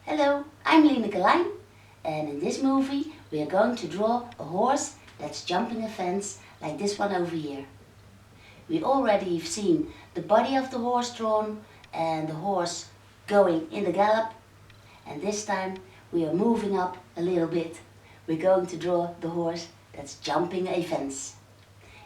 Hello, I'm Lineke Lijn, and in this movie we are going to draw a horse that's jumping a fence like this one over here. We already have seen the body of the horse drawn and the horse going in the gallop, and this time we are moving up a little bit. We're going to draw the horse that's jumping a fence.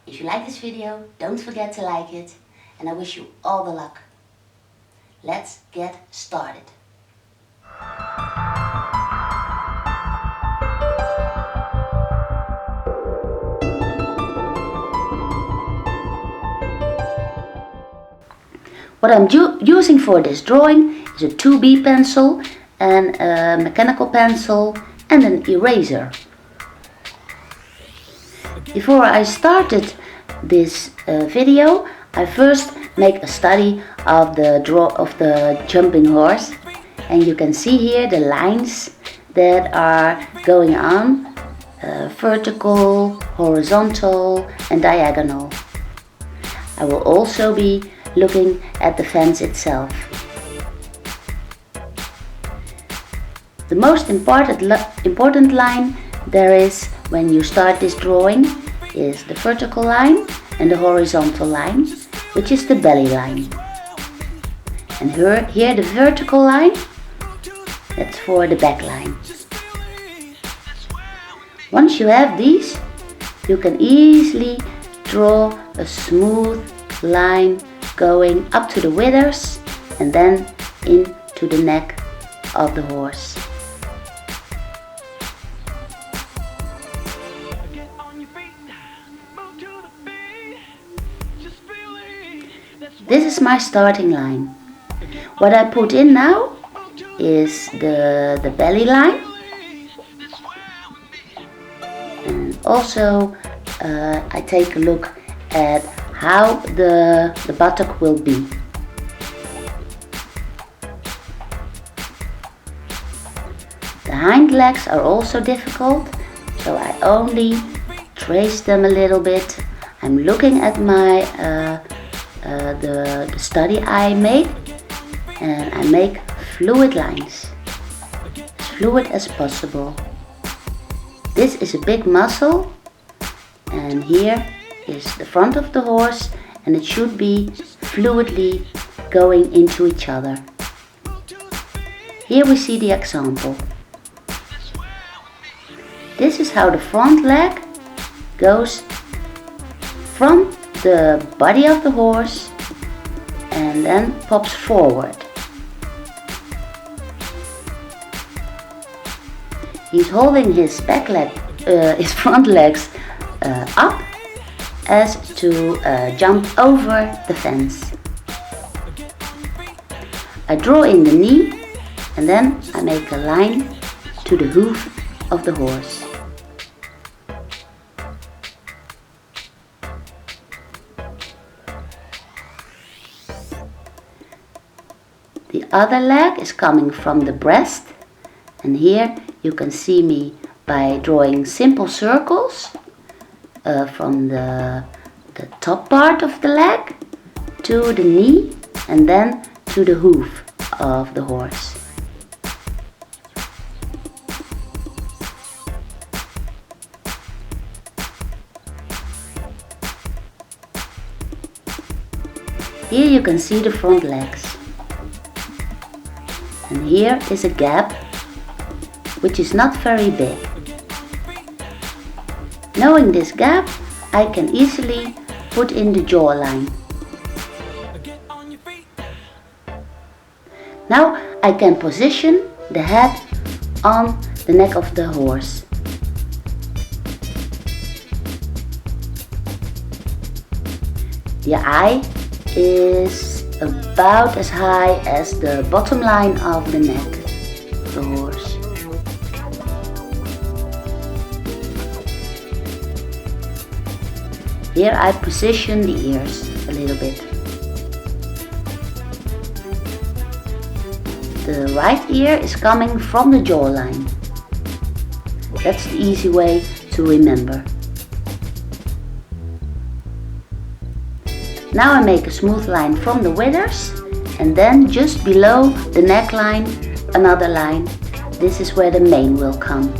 If you like this video, don't forget to like it, and I wish you all the luck. Let's get started. What I'm using for this drawing is a 2B pencil and a mechanical pencil and an eraser. Before I started this video, I first make a study of the jumping horse, and you can see here the lines that are going on, vertical, horizontal and diagonal. I will also be looking at the fence itself. The most important line there is when you start this drawing is the vertical line and the horizontal line, which is the belly line. And here the vertical line, that's for the back line. Once you have these, you can easily draw a smooth line going up to the withers and then into the neck of the horse. This is my starting line. What I put in now is the belly line, and also I take a look at how the buttock will be. The hind legs are also difficult, so I only trace them a little bit. I'm looking at my the study I made, and I make fluid lines, as fluid as possible. This is a big muscle, and here is the front of the horse, and it should be fluidly going into each other. Here we see the example. This is how the front leg goes from the body of the horse and then pops forward. He's holding his back leg, his front legs up as to jump over the fence. I draw in the knee and then I make a line to the hoof of the horse. The other leg is coming from the breast, and here you can see me by drawing simple circles from the top part of the leg to the knee and then to the hoof of the horse. Here you can see the front legs. And here is a gap, which is not very big. Knowing this gap, I can easily put in the jawline. Now I can position the head on the neck of the horse. The eye is about as high as the bottom line of the neck of the horse. Here I position the ears a little bit. The right ear is coming from the jawline. That's the easy way to remember. Now I make a smooth line from the withers and then just below the neckline another line. This is where the mane will come.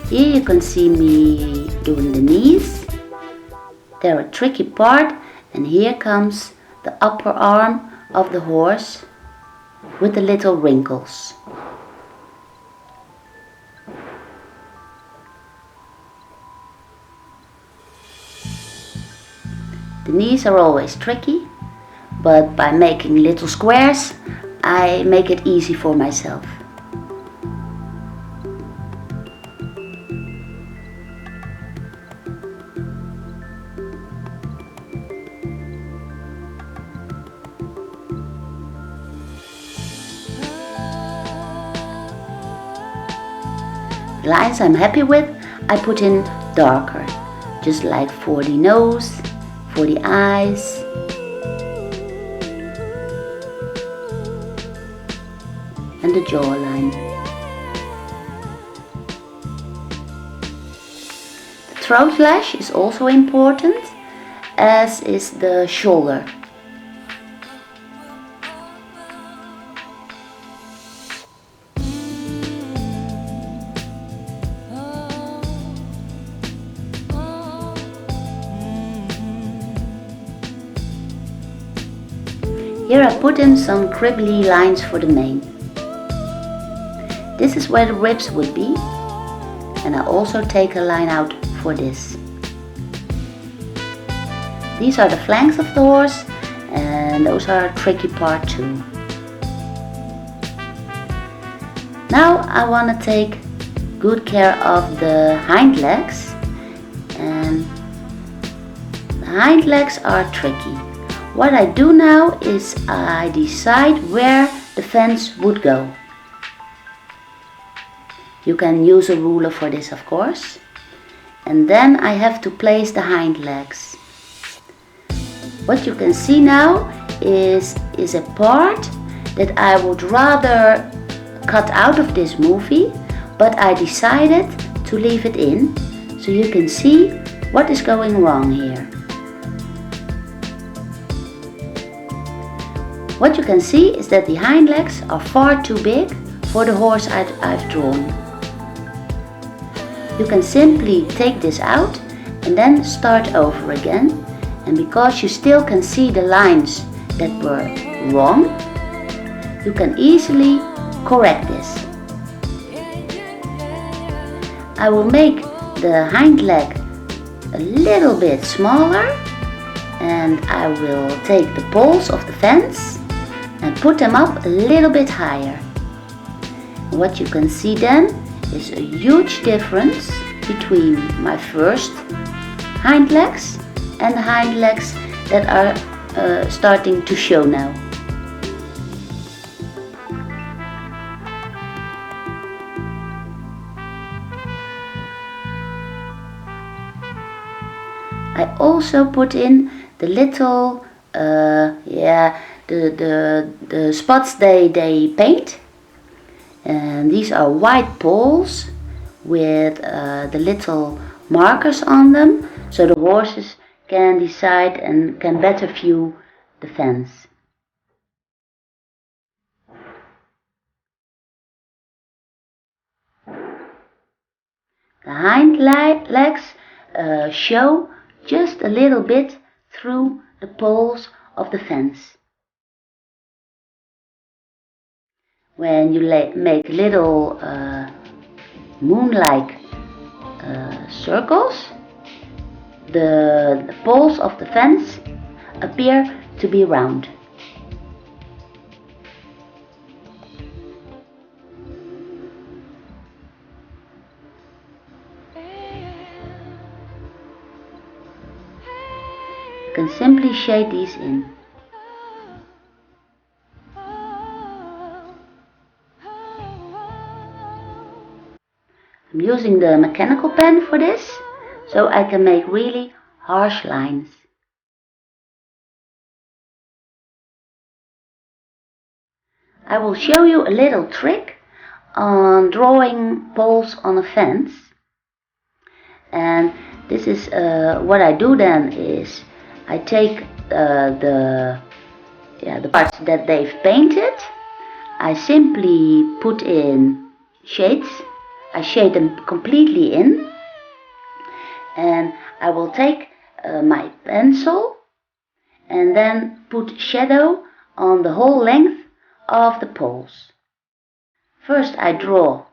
Here you can see me doing the knees. They're a tricky part, and here comes the upper arm of the horse with the little wrinkles. The knees are always tricky, but by making little squares, I make it easy for myself. The lines I'm happy with, I put in darker, just like for the nose, for the eyes. And the jawline. The throat lash is also important, as is the shoulder. Here I put in some squiggly lines for the mane. This is where the ribs would be, and I also take a line out for this. These are the flanks of the horse, and those are a tricky part too. Now I want to take good care of the hind legs, and the hind legs are tricky. What I do now is I decide where the fence would go. You can use a ruler for this, of course. And then I have to place the hind legs. What you can see now is a part that I would rather cut out of this movie, but I decided to leave it in so you can see what is going wrong here. What you can see is that the hind legs are far too big for the horse I've drawn. You can simply take this out and then start over again, and because you still can see the lines that were wrong, you can easily correct this. I will make the hind leg a little bit smaller, and I will take the poles of the fence and put them up a little bit higher. What you can see then is a huge difference between my first hind legs and the hind legs that are starting to show now. I also put in the little the spots they paint, and these are white poles with the little markers on them, so the horses can decide and can better view the fence. The hind legs show just a little bit through the poles of the fence. When you make little moon-like circles, the poles of the fence appear to be round. You can simply shade these in. I'm using the mechanical pen for this, so I can make really harsh lines. I will show you a little trick on drawing poles on a fence. And this is what I do then is I take the parts that they've painted. I simply put in shades. I shade them completely in, and I will take my pencil and then put shadow on the whole length of the poles. First I draw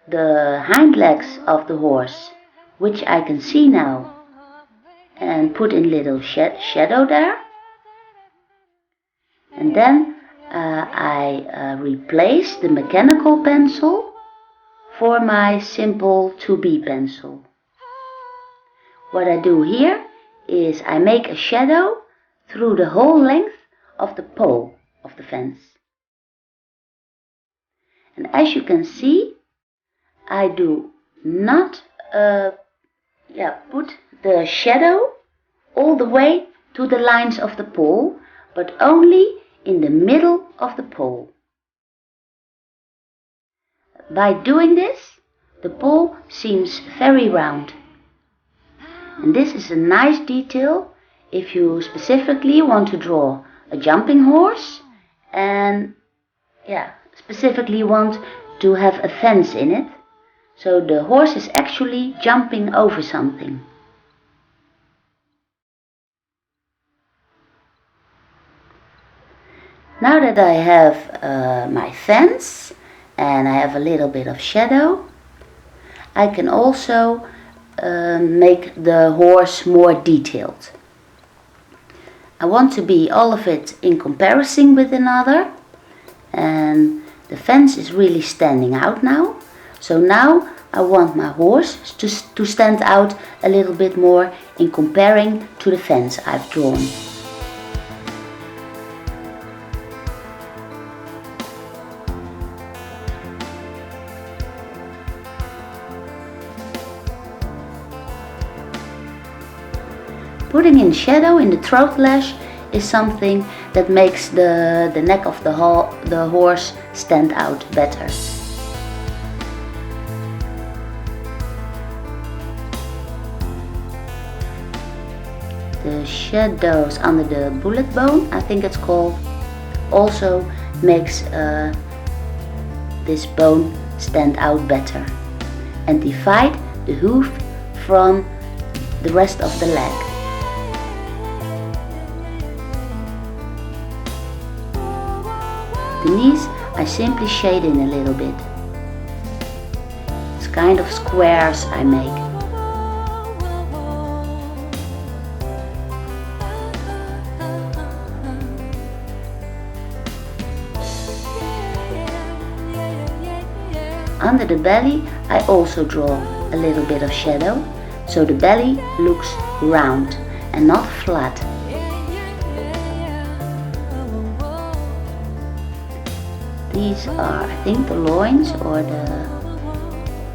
the hind legs of the horse, which I can see now, and put in little shadow there. And then I replace the mechanical pencil for my simple 2B pencil. What I do here is I make a shadow through the whole length of the pole of the fence. And as you can see, I do not put the shadow all the way to the lines of the pole, but only in the middle of the pole. By doing this, the pole seems very round. And this is a nice detail if you specifically want to draw a jumping horse and specifically want to have a fence in it. So the horse is actually jumping over something. Now that I have my fence and I have a little bit of shadow, I can also make the horse more detailed. I want to be all of it in comparison with another, and the fence is really standing out now. So now I want my horse to stand out a little bit more in comparing to the fence I've drawn. Putting in shadow in the throat lash is something that makes the neck of the horse stand out better. The shadows under the bullet bone, I think it's called, also makes this bone stand out better and divide the hoof from the rest of the leg. The knees I simply shade in a little bit. It's kind of squares I make. Under the belly I also draw a little bit of shadow, so the belly looks round and not flat. These are, I think, the loins, or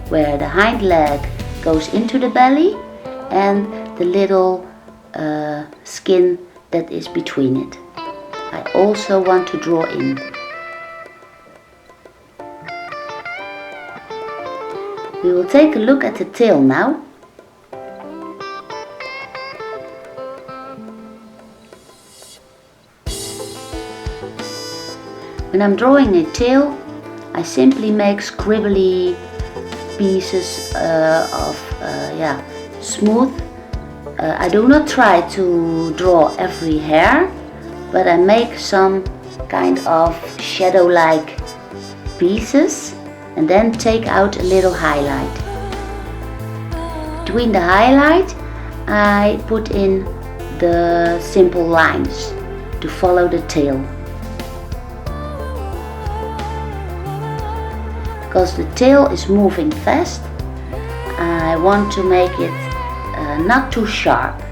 where the hind leg goes into the belly, and the little skin that is between it. I also want to draw in. We will take a look at the tail now. When I'm drawing a tail, I simply make scribbly pieces of smooth. I do not try to draw every hair, but I make some kind of shadow-like pieces and then take out a little highlight. Between the highlight, I put in the simple lines to follow the tail. Because the tail is moving fast, I want to make it not too sharp,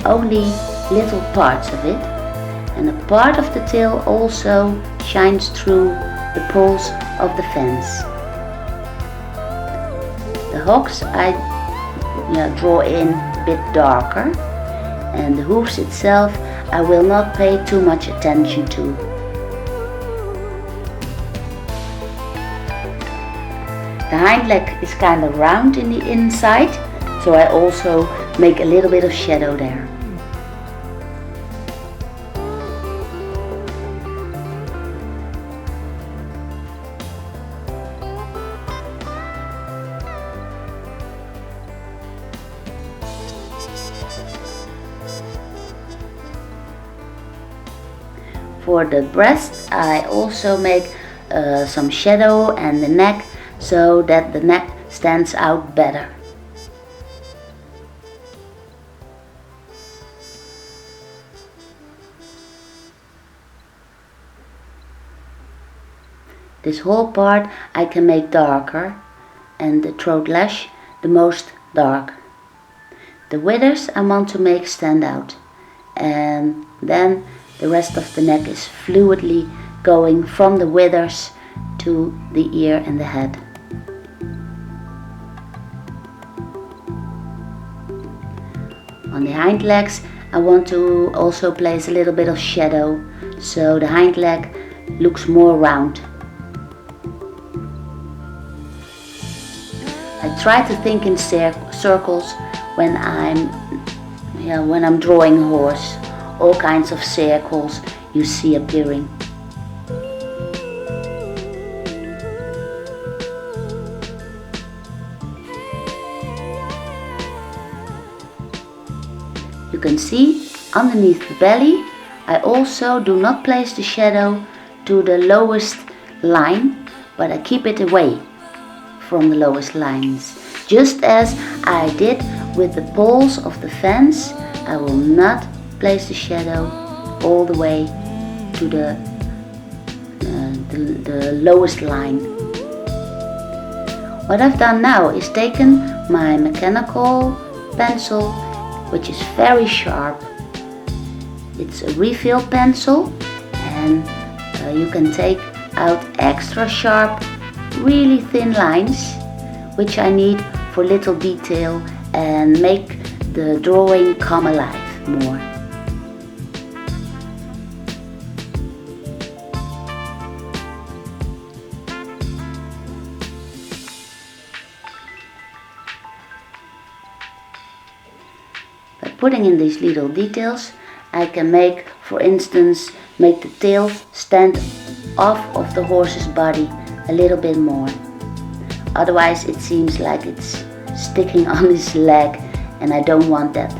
only little parts of it, and a part of the tail also shines through the poles of the fence. The hocks I draw in a bit darker, and the hoofs itself I will not pay too much attention to. The hind leg is kind of round in the inside, so I also make a little bit of shadow there. For the breast I also make some shadow and the neck, so that the neck stands out better. This whole part I can make darker, and the throat lash the most dark. The withers I want to make stand out, and then the rest of the neck is fluidly going from the withers to the ear and the head. On the hind legs I want to also place a little bit of shadow, so the hind leg looks more round. I try to think in circles when I'm drawing a horse. All kinds of circles you see appearing. You can see underneath the belly I also do not place the shadow to the lowest line, but I keep it away from the lowest lines. Just as I did with the poles of the fence, I will not place the shadow all the way to the lowest line. What I've done now is taken my mechanical pencil, which is very sharp. It's a refill pencil, and you can take out extra sharp, really thin lines, which I need for little detail and make the drawing come alive more. By putting in these little details, I can make, for instance, make the tail stand off of the horse's body a little bit more. Otherwise it seems like it's sticking on his leg, and I don't want that.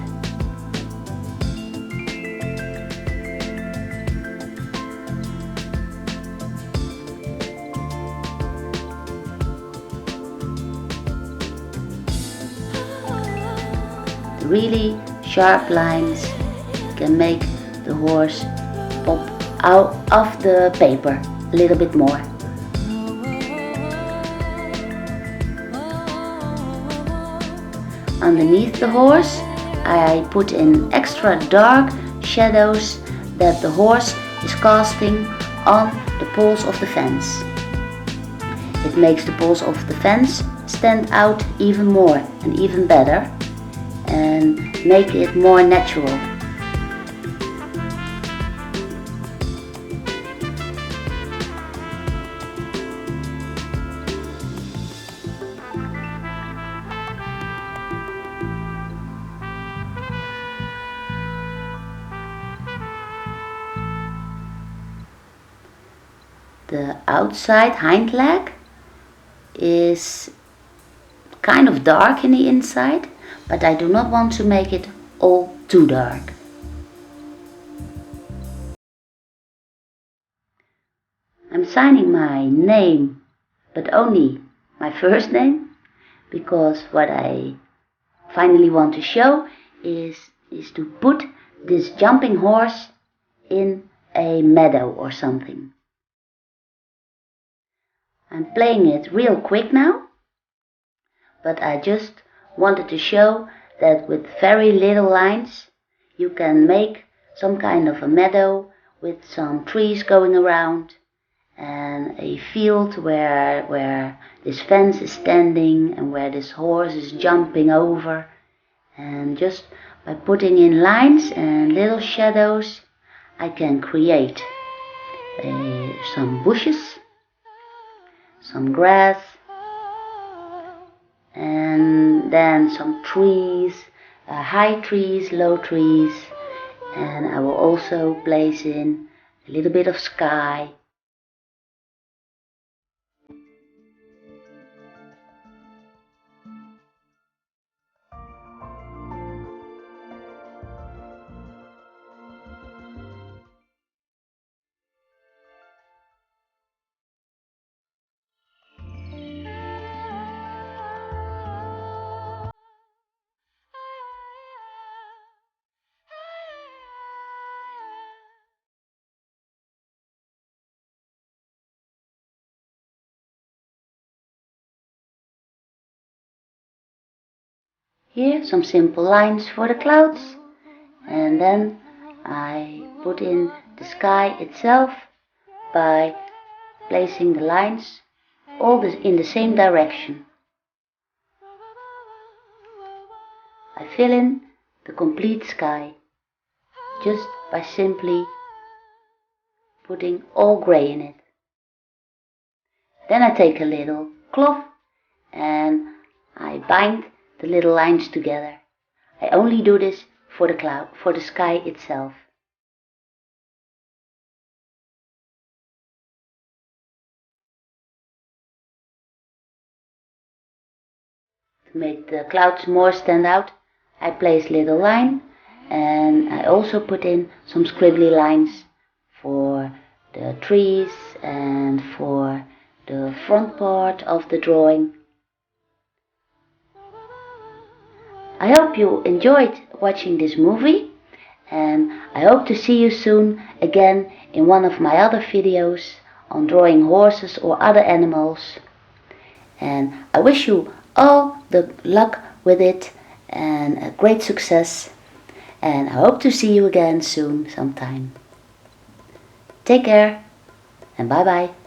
The really sharp lines can make the horse pop out of the paper a little bit more. Underneath the horse I put in extra dark shadows that the horse is casting on the poles of the fence. It makes the poles of the fence stand out even more and even better, and make it more natural. The outside hind leg is kind of dark in the inside, but I do not want to make it all too dark. I'm signing my name, but only my first name, because what I finally want to show is to put this jumping horse in a meadow or something. I'm playing it real quick now, but I just wanted to show that with very little lines you can make some kind of a meadow with some trees going around and a field where this fence is standing and where this horse is jumping over. And just by putting in lines and little shadows I can create some bushes, some grass, and then some trees, high trees, low trees, and I will also place in a little bit of sky. Here some simple lines for the clouds, and then I put in the sky itself by placing the lines all in the same direction. I fill in the complete sky just by simply putting all grey in it. Then I take a little cloth and I bind the little lines together. I only do this for the sky itself. To make the clouds more stand out, I place little line, and I also put in some squiggly lines for the trees and for the front part of the drawing. I hope you enjoyed watching this movie, and I hope to see you soon again in one of my other videos on drawing horses or other animals. And I wish you all the luck with it and a great success, and I hope to see you again soon sometime. Take care and bye bye.